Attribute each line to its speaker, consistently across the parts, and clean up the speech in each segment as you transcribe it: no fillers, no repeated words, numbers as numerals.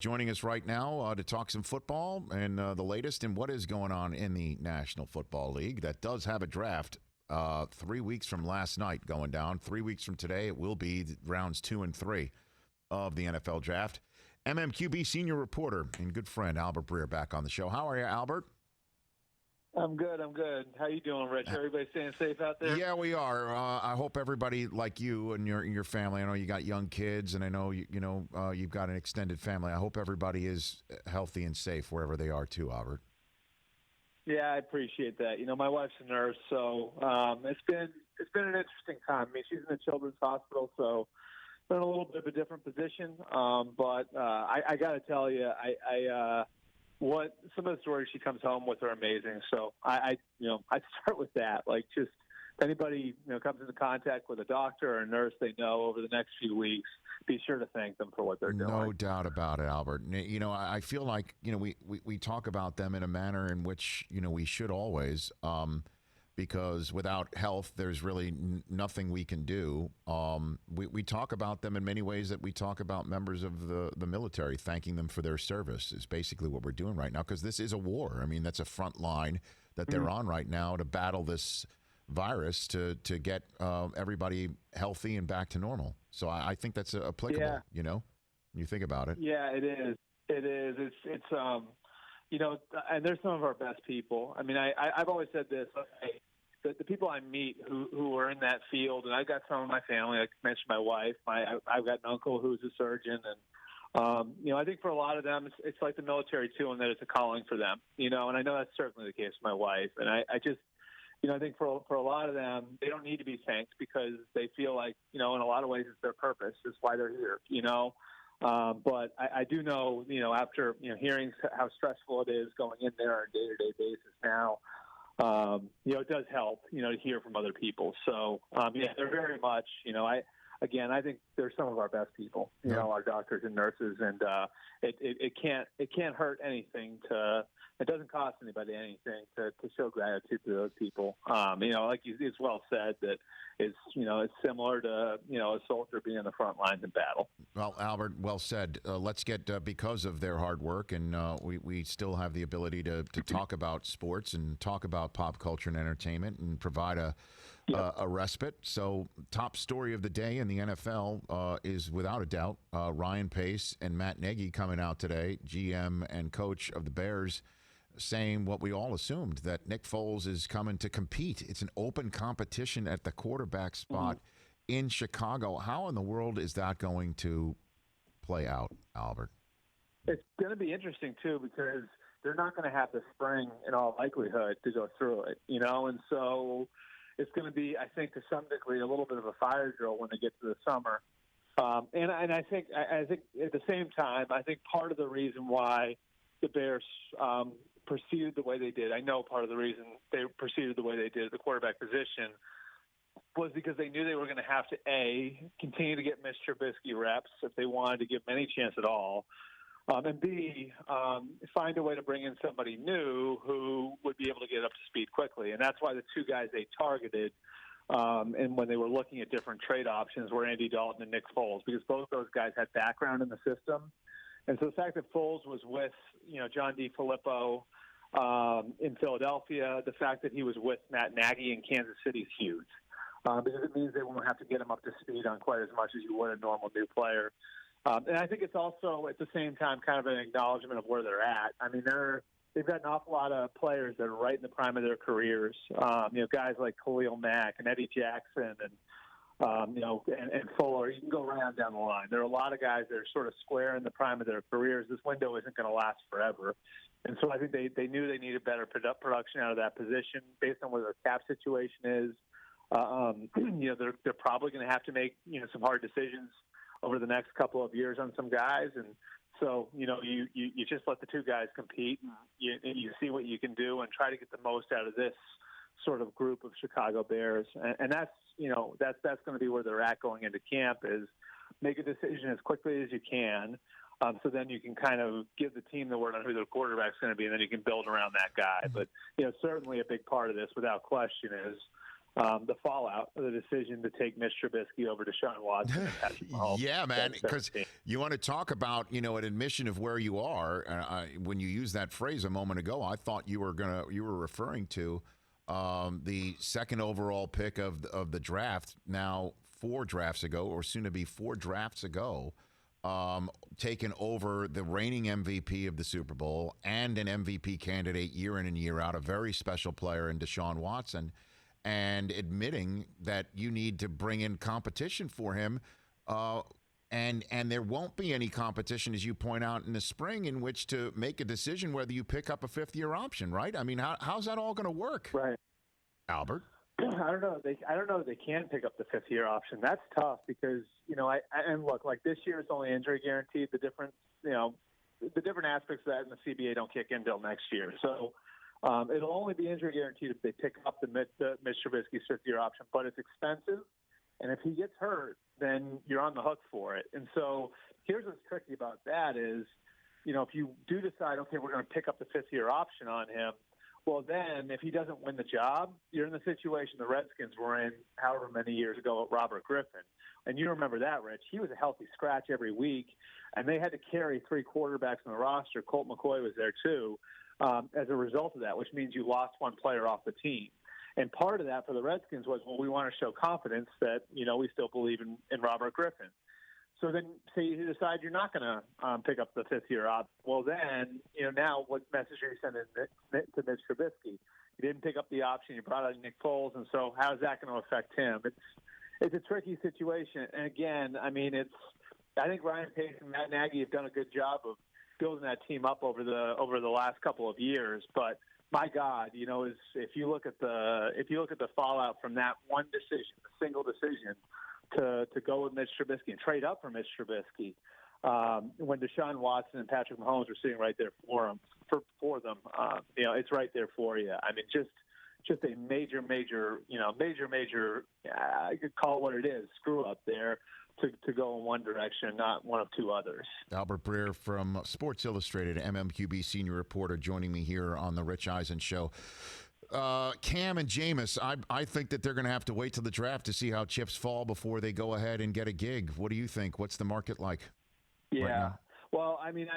Speaker 1: Joining us right now to talk some football and the latest and what is going on in the National Football League. That does have a draft 3 weeks from last night going down. 3 weeks from today, it will be rounds 2 and 3 of the NFL draft. MMQB senior reporter and good friend Albert Breer back on the show. How are you, Albert?
Speaker 2: I'm good. How you doing, Rich? Everybody staying safe out there?
Speaker 1: Yeah, we are. I hope everybody like you and your family. I know you got young kids, and I know you've got an extended family. I hope everybody is healthy and safe wherever they are too, Albert.
Speaker 2: Yeah, I appreciate that. My wife's a nurse, so it's been an interesting time. I mean, she's in the children's hospital, so it's been a little bit of a different position. But I got to tell you, what some of the stories she comes home with are amazing. So I'd start with that. Like, just if anybody comes into contact with a doctor or a nurse they know over the next few weeks, be sure to thank them for what they're doing.
Speaker 1: No doubt about it, Albert. I feel like we talk about them in a manner in which we should always. Because without health, there's really nothing we can do. We talk about them in many ways that we talk about members of the military, thanking them for their service is basically what we're doing right now, because this is a war. I mean, that's a front line that they're on right now to battle this virus to get everybody healthy and back to normal. So I think that's applicable, when you think about it.
Speaker 2: Yeah, it is. It is. It's and they're some of our best people. I mean, I've always said this. The people I meet who are in that field, and I've got some of my family, like I mentioned my wife, I've got an uncle who's a surgeon, and I think for a lot of them, it's like the military too, and that it's a calling for them, and I know that's certainly the case with my wife, and I just, I think for a lot of them, they don't need to be thanked because they feel like, in a lot of ways, it's their purpose, it's why they're here, But I do know, after hearing how stressful it is going in there on a day-to-day basis now, it does help, to hear from other people. So, they're very much, I think they're some of our best people, our doctors and nurses, and it can't hurt anything it doesn't cost anybody anything to show gratitude to those people. Like it's well said that it's similar to, a soldier being in the front lines in battle.
Speaker 1: Well, Albert, well said. Let's get, because of their hard work, and we still have the ability to talk about sports and talk about pop culture and entertainment and provide a respite. So top story of the day in the NFL is without a doubt Ryan Pace and Matt Nagy coming out today, GM and coach of the Bears, saying what we all assumed, that Nick Foles is coming to compete. It's an open competition at the quarterback spot in Chicago. How in the world is that going to play out, Albert?
Speaker 2: It's going to be interesting, too, because they're not going to have the spring in all likelihood to go through it, and so it's going to be, I think, to some degree, a little bit of a fire drill when they get to the summer. And I think at the same time, I think part of the reason why the Bears proceeded the way they did, I know part of the reason they proceeded the way they did at the quarterback position was because they knew they were going to have to, A, continue to get Mitch Trubisky reps if they wanted to give him any chance at all, and B, find a way to bring in somebody new who would be able to get up to speed quickly. And that's why the two guys they targeted and when they were looking at different trade options were Andy Dalton and Nick Foles, because both those guys had background in the system. And so the fact that Foles was with, John DeFilippo in Philadelphia, the fact that he was with Matt Nagy in Kansas City is huge, because it means they won't have to get him up to speed on quite as much as you would a normal new player. And I think it's also, at the same time, kind of an acknowledgement of where they're at. I mean, they've got an awful lot of players that are right in the prime of their careers. Guys like Khalil Mack and Eddie Jackson and Fuller. You can go right on down the line. There are a lot of guys that are sort of square in the prime of their careers. This window isn't going to last forever. And so I think they knew they needed better production out of that position based on where their cap situation is. They're probably going to have to make, some hard decisions over the next couple of years on some guys. And so, you just let the two guys compete and you see what you can do and try to get the most out of this sort of group of Chicago Bears. And that's going to be where they're at going into camp, is make a decision as quickly as you can. So then you can kind of give the team the word on who their quarterback's going to be, and then you can build around that guy. But, certainly a big part of this, without question, is the fallout of the decision to take Mitch Trubisky over Deshaun Watson and Patrick Mahomes.
Speaker 1: Yeah, man, because you want to talk about, an admission of where you are. When you used that phrase a moment ago, I thought you were referring to the second overall pick of the draft. Now, 4 drafts ago, or soon to be 4 drafts ago, taken over the reigning MVP of the Super Bowl and an MVP candidate year in and year out, a very special player in Deshaun Watson, and admitting that you need to bring in competition for him. And there won't be any competition, as you point out, in the spring in which to make a decision whether you pick up a 5th-year option, right? I mean, how's that all going to work?
Speaker 2: Right.
Speaker 1: Albert?
Speaker 2: I don't know. I don't know if they can pick up the 5th-year option. That's tough because, and look, like this year it's only injury guaranteed. The difference, the different aspects of that in the CBA don't kick in until next year. So it'll only be injury guaranteed if they pick up the Mitch Trubisky's 5th-year option, but it's expensive. And if he gets hurt, then you're on the hook for it. And so here's what's tricky about that is, if you do decide, okay, we're going to pick up the 5th-year option on him, well, then if he doesn't win the job, you're in the situation the Redskins were in however many years ago with Robert Griffin. And you remember that, Rich. He was a healthy scratch every week, and they had to carry 3 quarterbacks on the roster. Colt McCoy was there too, as a result of that, which means you lost 1 player off the team. And part of that for the Redskins was, well, we want to show confidence that, we still believe in Robert Griffin. So then say you decide you're not going to pick up the 5th-year option. Well, then, now what message are you sending to Mitch Trubisky? You didn't pick up the option. You brought out Nick Foles. And so how is that going to affect him? It's a tricky situation. And again, I mean, I think Ryan Pace and Matt Nagy have done a good job of building that team up over the last couple of years. But my God, if you look at the fallout from that one decision, a single decision, to go with Mitch Trubisky and trade up for Mitch Trubisky when Deshaun Watson and Patrick Mahomes were sitting right there for them. It's right there for you. I mean, just a major, I could call it what it is, screw up there to go in one direction, not one of 2 others.
Speaker 1: Albert Breer from Sports Illustrated, MMQB senior reporter, joining me here on the Rich Eisen Show. Cam and Jameis, I think that they're going to have to wait till the draft to see how chips fall before they go ahead and get a gig. What do you think? What's the market like?
Speaker 2: Yeah.
Speaker 1: Right now?
Speaker 2: Well, I mean,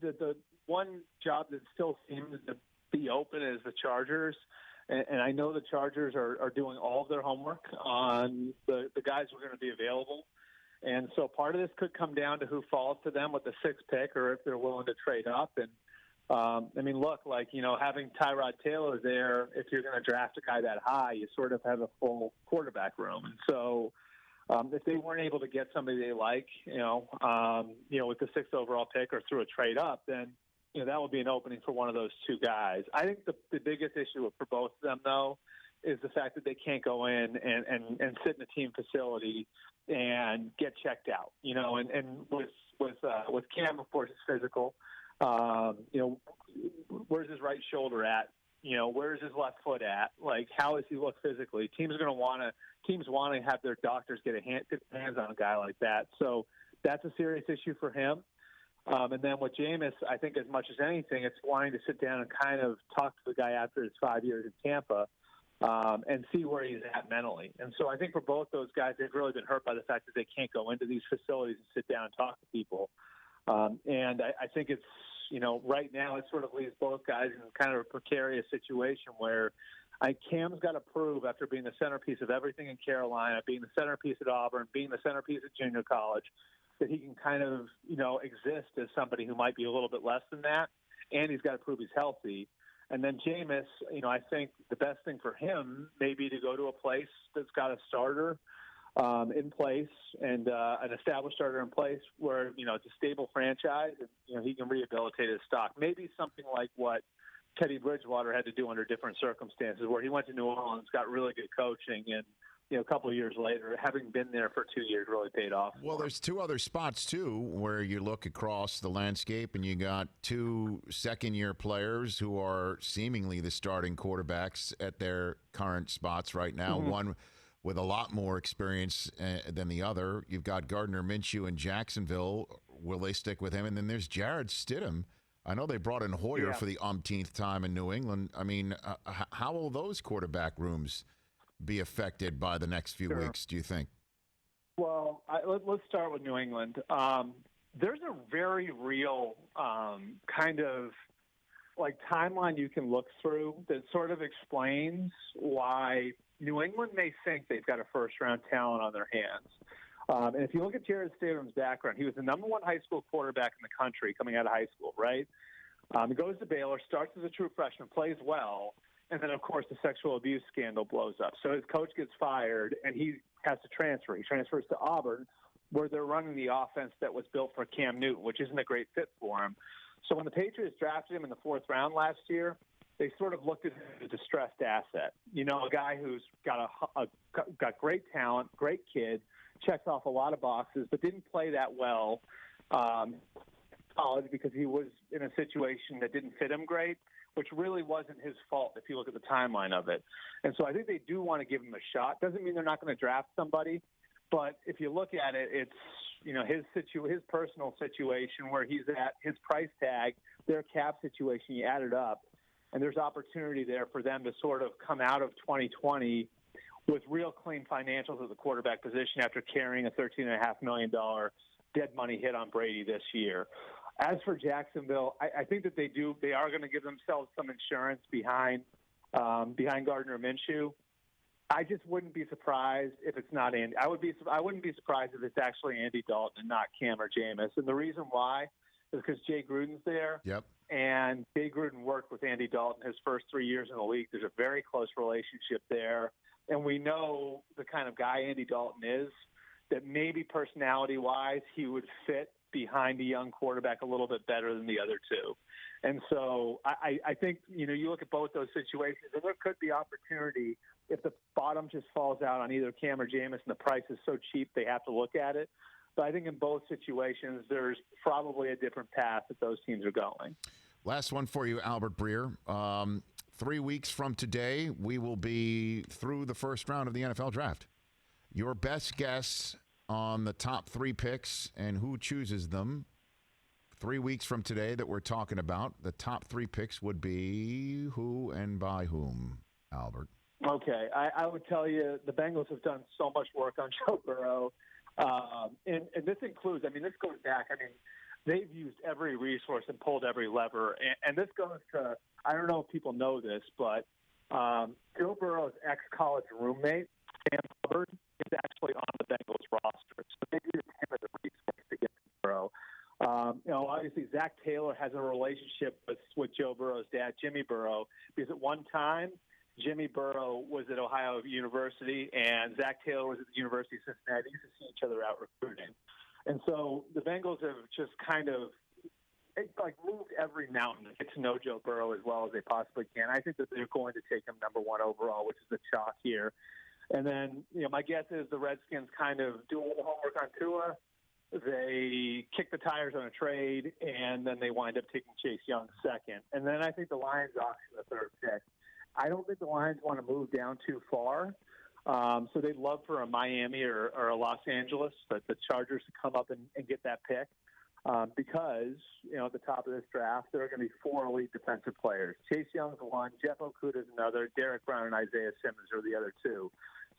Speaker 2: the one job that still seems to be open is the Chargers. And I know the Chargers are doing all of their homework on the guys who are going to be available. And so part of this could come down to who falls to them with the 6th pick or if they're willing to trade up. And I mean, look, having Tyrod Taylor there, if you're going to draft a guy that high, you sort of have a full quarterback room. And so if they weren't able to get somebody they like, with the 6th overall pick or through a trade up, then, that would be an opening for one of those 2 guys. I think the biggest issue for both of them, though, is the fact that they can't go in and sit in a team facility and get checked out, and with Cam, of course, it's physical. Where's his right shoulder at? Where's his left foot at? Like, how does he look physically? Teams want to have their doctors get hands on a guy like that. So that's a serious issue for him. And then with Jameis, I think as much as anything, it's wanting to sit down and kind of talk to the guy after his 5 years in Tampa and see where he's at mentally. And so I think for both those guys, they've really been hurt by the fact that they can't go into these facilities and sit down and talk to people. And I think it's, right now it sort of leaves both guys in kind of a precarious situation where Cam's got to prove, after being the centerpiece of everything in Carolina, being the centerpiece at Auburn, being the centerpiece at junior college, that he can kind of, exist as somebody who might be a little bit less than that. And he's got to prove he's healthy. And then Jameis, I think the best thing for him may be to go to a place that's got a starter in place and an established starter in place where, it's a stable franchise and, he can rehabilitate his stock. Maybe something like what Teddy Bridgewater had to do under different circumstances, where he went to New Orleans, got really good coaching, and, a couple of years later, having been there for 2 years, really paid off.
Speaker 1: Well, there's 2 other spots, too, where you look across the landscape and you got 2 second-year players who are seemingly the starting quarterbacks at their current spots right now. Mm-hmm. One with a lot more experience than the other. You've got Gardner Minshew in Jacksonville. Will they stick with him? And then there's Jarrett Stidham. I know they brought in Hoyer for the umpteenth time in New England. I mean, how will those quarterback rooms be affected by the next few weeks, do you think?
Speaker 2: Well, let's start with New England. There's a very real kind of like timeline you can look through that sort of explains why New England may think they've got a first-round talent on their hands. And if you look at Jared Stidham's background, he was the number one high school quarterback in the country coming out of high school, right? He goes to Baylor, starts as a true freshman, plays well, and then, of course, the sexual abuse scandal blows up. So his coach gets fired, and he has to transfer. He transfers to Auburn, where they're running the offense that was built for Cam Newton, which isn't a great fit for him. So when the Patriots drafted him in the fourth round last year, they sort of looked at him as a distressed asset. You know, a guy who's got got great talent, great kid, checks off a lot of boxes, but didn't play that well college because he was in a situation that didn't fit him great, which really wasn't his fault if you look at the timeline of it. And so I think they do want to give him a shot. Doesn't mean they're not going to draft somebody, but if you look at it, it's, you know, his personal situation where he's at, his price tag, their cap situation, you add it up, and there's opportunity there for them to sort of come out of 2020 with real clean financials at the quarterback position after carrying a $13.5 million dead money hit on Brady this year. As for Jacksonville, I think that they are going to give themselves some insurance behind Gardner Minshew. I just wouldn't be surprised if it's not Andy. I wouldn't be surprised if it's actually Andy Dalton and not Cam or Jameis. And the reason why is because Jay Gruden's there.
Speaker 1: Yep.
Speaker 2: And Jay Gruden worked with Andy Dalton his first 3 years in the league. There's a very close relationship there. And we know the kind of guy Andy Dalton is, that maybe personality-wise he would fit behind a young quarterback a little bit better than the other two. And so I think, you know, you look at both those situations, and there could be opportunity if the bottom just falls out on either Cam or Jameis and the price is so cheap they have to look at it. But I think in both situations there's probably a different path that those teams are going.
Speaker 1: Last one for you, Albert Breer. 3 weeks from today, we will be through the first round of the NFL draft. Your best guess on the top 3 picks and who chooses them 3 weeks from today that we're talking about, the top 3 picks would be who and by whom, Albert?
Speaker 2: Okay, I would tell you the Bengals have done so much work on Joe Burrow. And this includes, I mean, this goes back, I mean, they've used every resource and pulled every lever. And this goes to, I don't know if people know this, but Joe Burrow's ex-college roommate, Sam Hubbard, is actually on the Bengals roster. So they used him as a resource to get to Burrow. You know, obviously Zach Taylor has a relationship with Joe Burrow's dad, Jimmy Burrow, because at one time Jimmy Burrow was at Ohio University and Zach Taylor was at the University of Cincinnati. They used to see each other out recruiting. And so the Bengals have just kind of moved every mountain to get to know Joe Burrow as well as they possibly can. I think that they're going to take him number 1 overall, which is a chalk here. And then, you know, my guess is the Redskins kind of do a little homework on Tua. They kick the tires on a trade, and then they wind up taking Chase Young second. And then I think the Lions auction the 3rd pick. I don't think the Lions want to move down too far. So they'd love for a Miami or a Los Angeles, but the Chargers to come up and get that pick. Because, you know, at the top of this draft, there are going to be 4 elite defensive players. Chase Young's one, Jeff Okuda's another, Derek Brown and Isaiah Simmons are the other 2.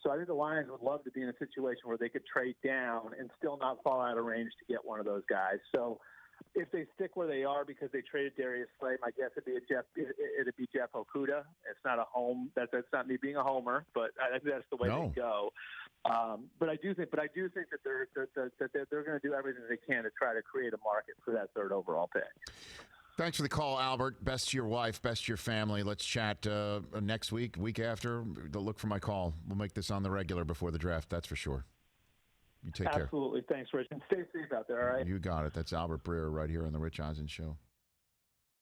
Speaker 2: So I think the Lions would love to be in a situation where they could trade down and still not fall out of range to get one of those guys. So if they stick where they are because they traded Darius Slay, my guess it'd be Jeff Okuda. It's not a home. That's not me being a homer, but I think that's the way they go. But I do think that they're going to do everything they can to try to create a market for that 3rd overall pick.
Speaker 1: Thanks for the call, Albert. Best to your wife, best to your family. Let's chat next week after. Look for my call. We'll make this on the regular before the draft. That's for sure. You take care.
Speaker 2: Absolutely. Thanks, Rich. And stay safe out there, all right?
Speaker 1: You got it. That's Albert Breer right here on The Rich Eisen Show.